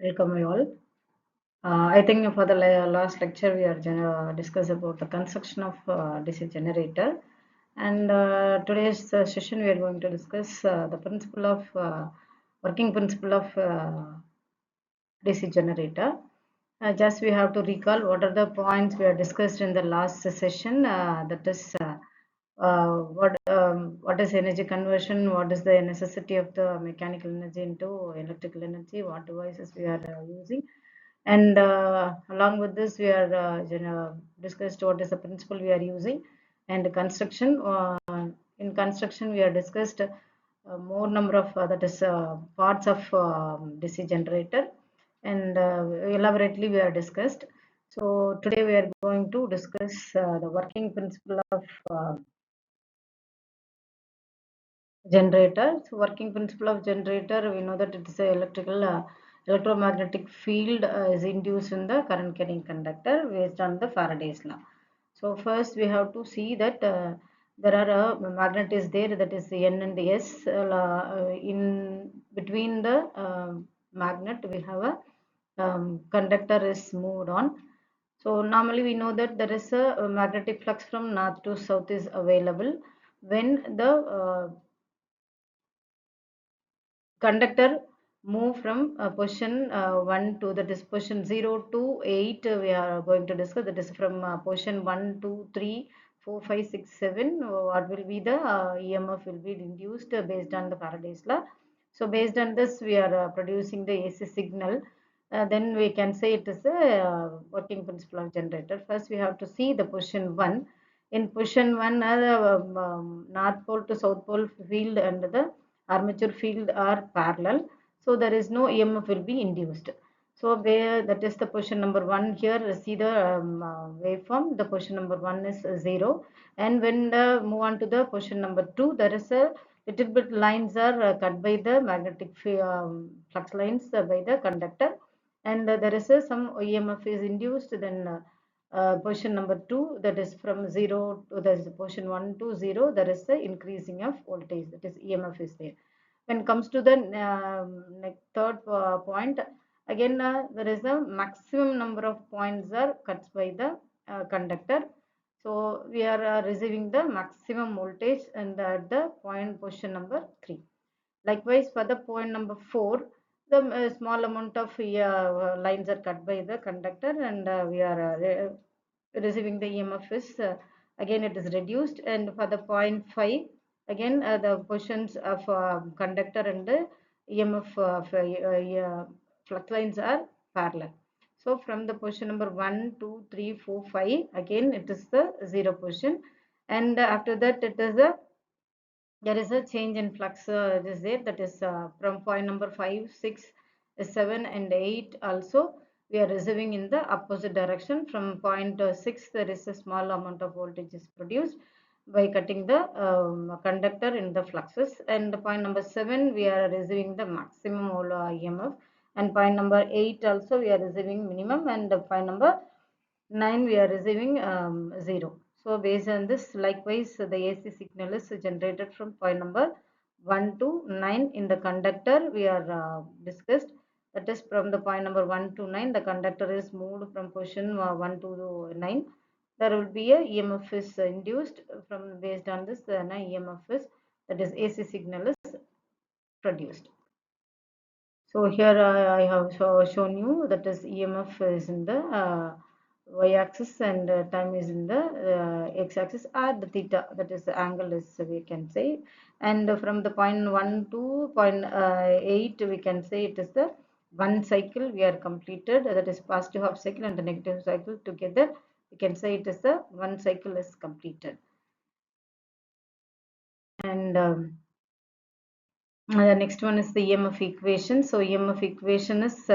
Welcome you all. I think for the last lecture we are discuss about the construction of DC generator, and today's session we are going to discuss the principle of working principle of DC generator. Just we have to recall what are the points we have discussed in the last session. That is what is energy conversion, what is the necessity of the mechanical energy into electrical energy, what devices we are using, and along with this we are discussed what is the principle we are using, and construction. In construction we are discussed more number of that is parts of DC generator, and elaborately we are discussed. So today we are going to discuss the working principle of generator. So working principle of generator, we know that it is a electromagnetic field is induced in the current carrying conductor based on the Faraday's law. So first we have to see that there are a magnet is there, that is N and S. In between the magnet we have a conductor is moved on. So normally we know that there is a magnetic flux from north to south is available when the conductor move from position 1 to the position 0 to 8. We are going to discuss that is from position 1 2 3 4 5 6 7. What will be the EMF will be induced based on the Faraday's law. So based on this we are producing the AC signal. Then we can say it is a working principle of generator. First we have to see the position 1. In position 1 north pole to south pole field and the armature field are parallel, so there is no EMF will be induced. So where that is the position number 1. Here see the waveform, the position number 1 is 0, and when move on to the position number 2, there is a little bit lines are cut by the magnetic flux lines by the conductor, and there is some EMF is induced. Then position number 2, that is from 0 to that is position 1 to 0, there is the increasing of voltage, that is EMF is there. When it comes to the third point, again there is a maximum number of points are cut by the conductor. So we are receiving the maximum voltage and the point position number 3. Likewise, for the point number 4, the small amount of lines are cut by the conductor, and we are receiving the EMF is again it is reduced. And for the point 5, again the positions of conductor and the EMF of flux lines are parallel. So from the position number 1 2 3 4 5, again it is the 0 position, and after that it is a there is a change in flux is there, that is from point number 5 6 7 and 8 also we are receiving in the opposite direction. From point 6 there is a small amount of voltage is produced by cutting the conductor in the fluxes, and the point number 7 we are receiving the maximum EMF, and point number 8 also we are receiving minimum, and the point number 9 we are receiving 0. So based on this, likewise the AC signal is generated from point number 1 to 9 in the conductor we are discussed, that is from the point number 1 to 9 the conductor is moved from position 1 to 9. There will be a EMF is induced. From based on this EMF is, that is AC signal is produced. So here I have shown you that is EMF is in the y-axis, and time is in the x-axis, or the theta, that is the angle is we can say. And from the point 1 to point 8 we can say it is the one cycle we are completed, that is positive half cycle and the negative cycle together, we can say it is the one cycle is completed. And the next one is the EMF equation. So EMF equation is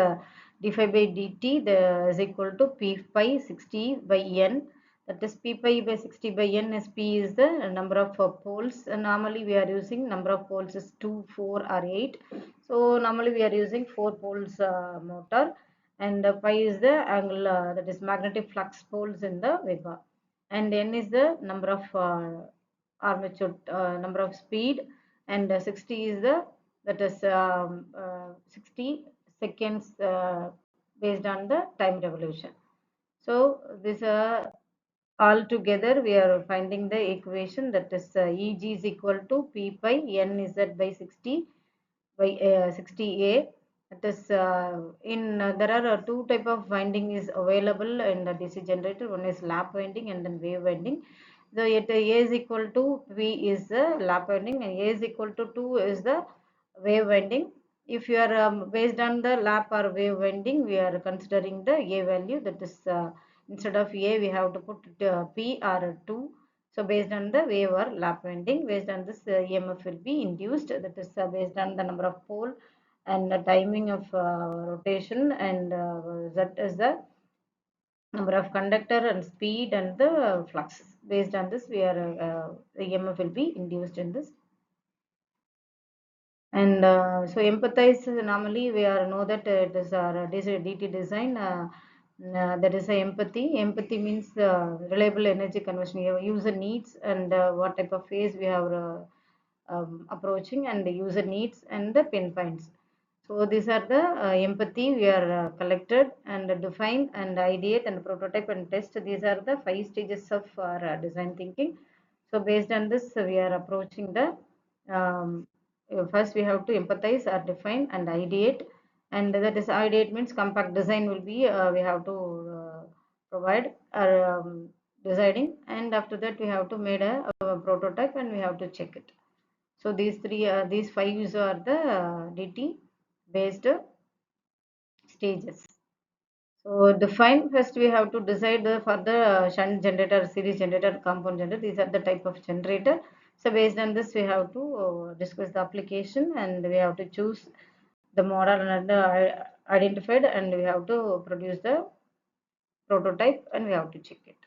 d phi by dt is equal to p pi 60 by n. That is p pi by 60 by n, as p is the number of poles. Normally we are using number of poles is 2, 4 or 8. So normally we are using 4 poles motor, and pi is the angle that is magnetic flux poles in the Weber, and n is the number of armature number of speed, and 60 is the that is 60 seconds based on the time revolution. So this all together we are finding the equation, that is Eg is equal to P pi n z by 60 by 60A. That is there are two type of winding is available in the DC generator. One is lap winding and then wave winding. So at A is equal to V is the lap winding and A is equal to 2 is the wave winding. If you are based on the lap or wave winding, we are considering the A value, that is instead of A we have to put P or 2. So based on the wave or lap winding, based on this EMF will be induced, that is based on the number of pole and the timing of rotation, and that is the number of conductor and speed and the flux. Based on this, we are the EMF will be induced in this. And so empathize, normally we are know that it is our DT design. That is a empathy. Empathy means reliable energy conversion. User needs and what type of phase we have approaching, and the user needs and the pinpoints. So these are the empathy we are collected and define and ideate and prototype and test. These are the 5 stages of our design thinking. So based on this, we are approaching the first we have to empathize or define and ideate, and that is ideate means compact design will be we have to provide or deciding, and after that we have to made a prototype and we have to check it. So these five are the DT based stages. So define, first we have to decide for the shunt generator, series generator, compound generator. These are the type of generator. So based on this, we have to discuss the application and we have to choose the model and identified, and we have to produce the prototype and we have to check it.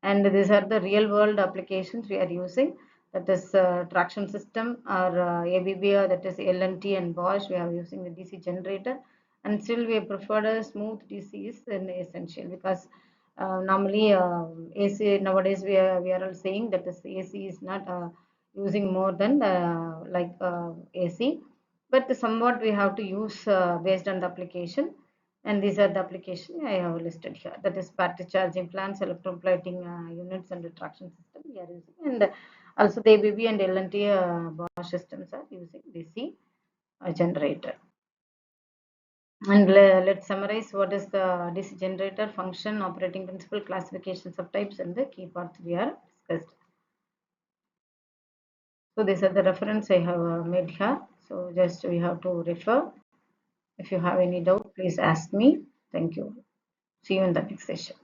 And these are the real world applications we are using, that is traction system or ABB, or that is L&T and Bosch. We are using the DC generator, and still we prefer a smooth DC is essential, because normally AC nowadays we are all saying that is AC is not using more than like AC, but somewhat we have to use based on the application. And these are the application I have listed here, that is battery charging plants, electroplating units, and the traction system we are using, and also the ABB and L&T Bosch systems are using DC generator. And let's summarize what is the DC generator: function, operating principle, classifications of types, and the key parts we are discussed. So these are the reference I have made here, so just we have to refer. If you have any doubt, please ask me. Thank you. See you in the next session.